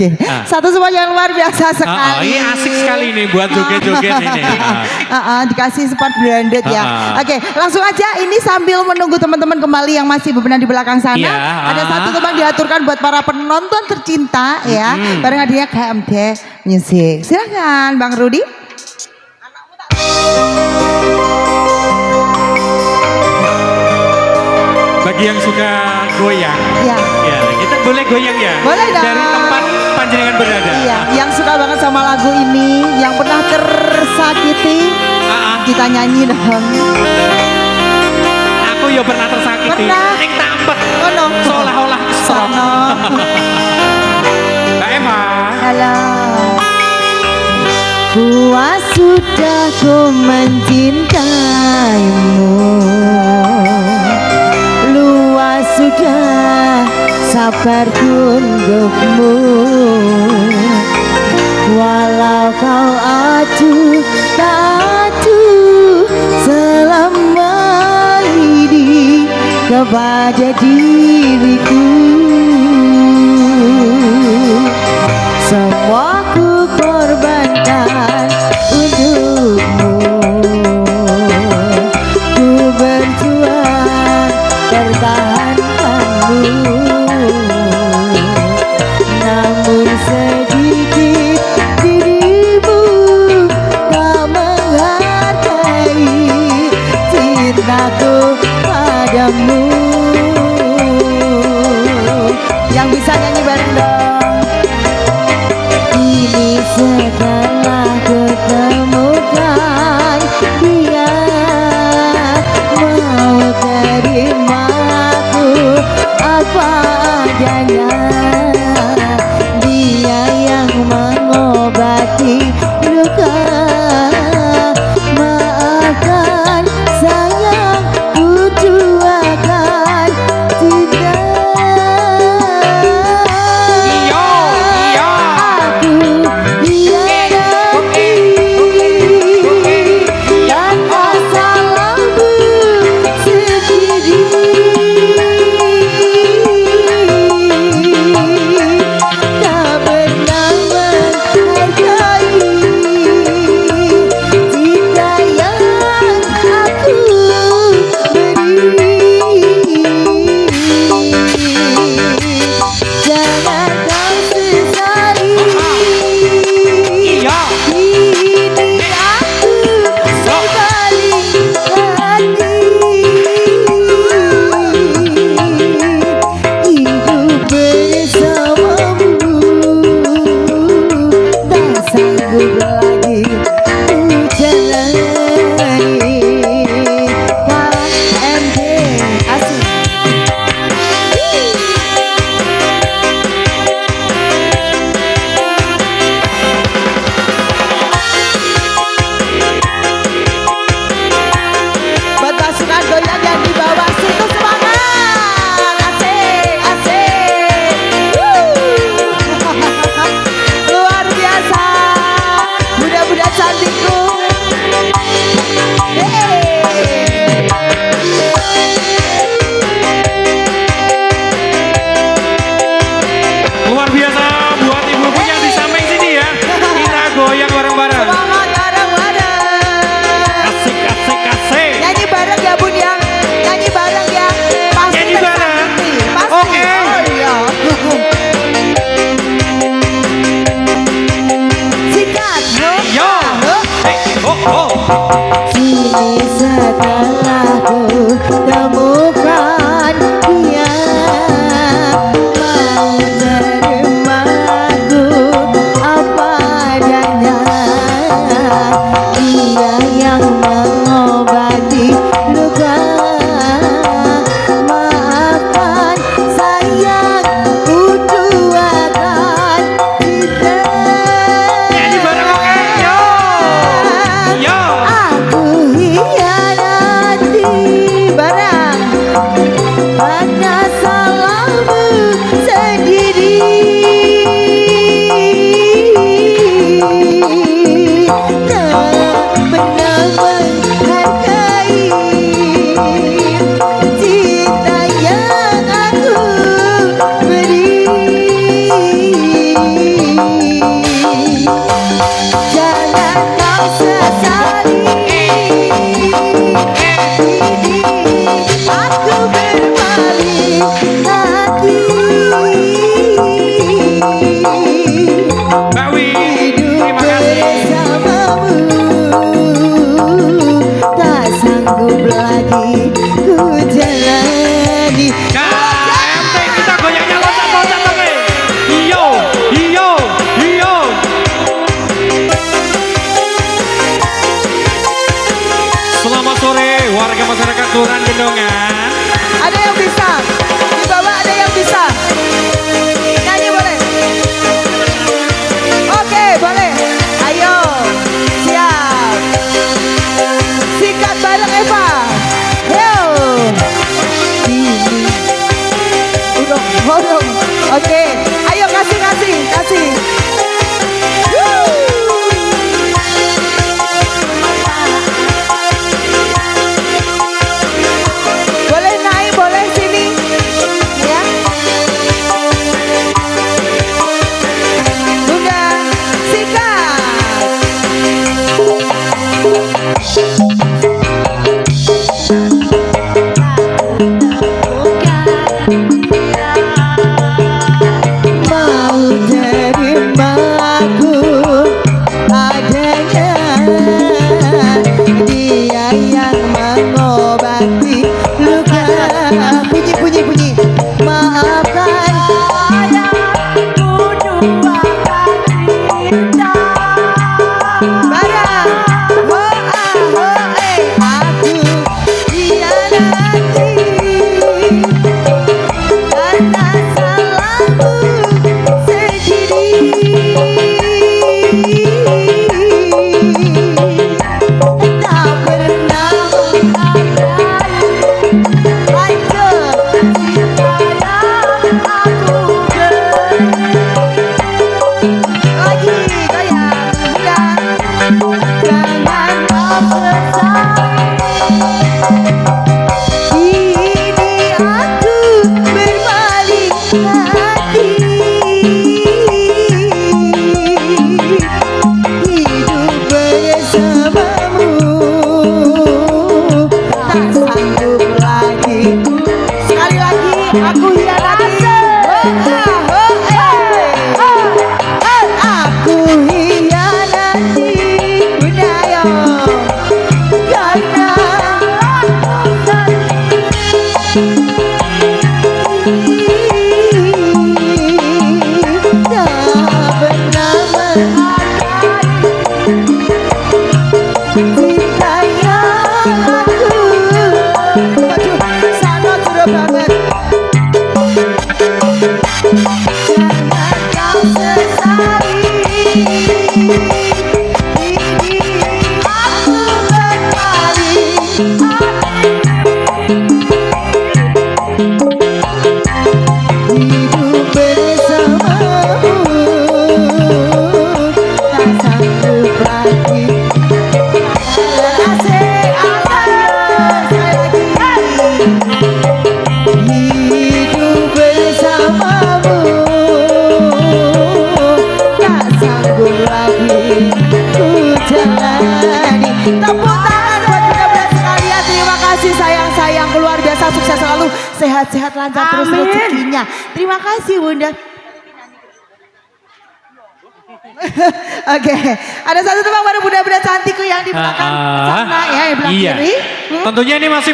Oke. Satu semua yang luar biasa sekali. Ini asik sekali nih buat joget-joget ini. Dikasih support branded ya. Oke, langsung aja ini sambil menunggu teman-teman kembali yang masih bebenah di belakang sana. Ada satu teman diaturkan buat para penonton tercinta ya. Bareng adanya KMD Music. Silakan Bang Rudi. Bagi yang suka goyang, ya kita boleh goyang ya. Boleh dong. Dari tempat panjenengan berada. Iya, yang suka banget sama lagu ini, yang pernah tersakiti, kita nyanyi dong. Aku ya pernah tersakiti. Pernah. Yang tambah. Oh no. Seolah-olah serem. Mbak Emma. Halo. Puas sudah ku mencintaimu, luas sudah sabarku untukmu. Walau kau acuh tak acuh selama ini kepada diriku, semua ku korbankan untukmu. Ku berjuang pertahankanmu, namun sedikit dirimu tak menghargai cintaku padamu. Yang bisa nyanyi bareng dong. Ini setelah kutemukan dia, mau terima aku apa adanya. Dia yang mengobati luka, maafkan sayang, ku doakan tidak. Kini setelah ku temukan dia, mau terima aku apa adanya. Dia yang mengobati luka, maafkan sayang, ku doakan kita. Nyanyi bareng, oke? Yo. Aku ukuran gendongan. Ada yang bisa? Di bawah ada yang bisa? Nyanyi boleh? Oke, boleh. Ayo. Siap. Sikat bareng Eva. Yo. Hodong. Oke. Ayo kasih. Boleh naik, boleh sini. Ya. Bunda, mau terimaku adanya dia yang mengobati luka. Bunyi maafkan barang aku hianati karena salahku sendiri. Tak pernah menghargai hancur cinta yang aku beri. Lagi goyang jangan kau sesali. Kini aku berbalik hati, hidup bersamamu tak sanggup lagi. Sekali lagi aku hianati. Aku hianati Bunda yo, karena tak pernah menghargai cinta yang aku. Waduh, sangat sudah banget. Jangan kau sesali, ini aku berbalik hidup bersamamu tak sanggup lagi. Asik, sekali lagi. Hidup bersamamu tak sanggup lagi ku jalani. Tepuk tangan buat bunda-bunda sekalian. Terima kasih sayang-sayang, luar biasa, sukses selalu, sehat-sehat, lancar terus rezekinya. Terima kasih Bunda. Oke, ada satu teman baru bunda-bunda cantikku yang di belakang sana ya, yang belakang kiri. Tentunya ini masih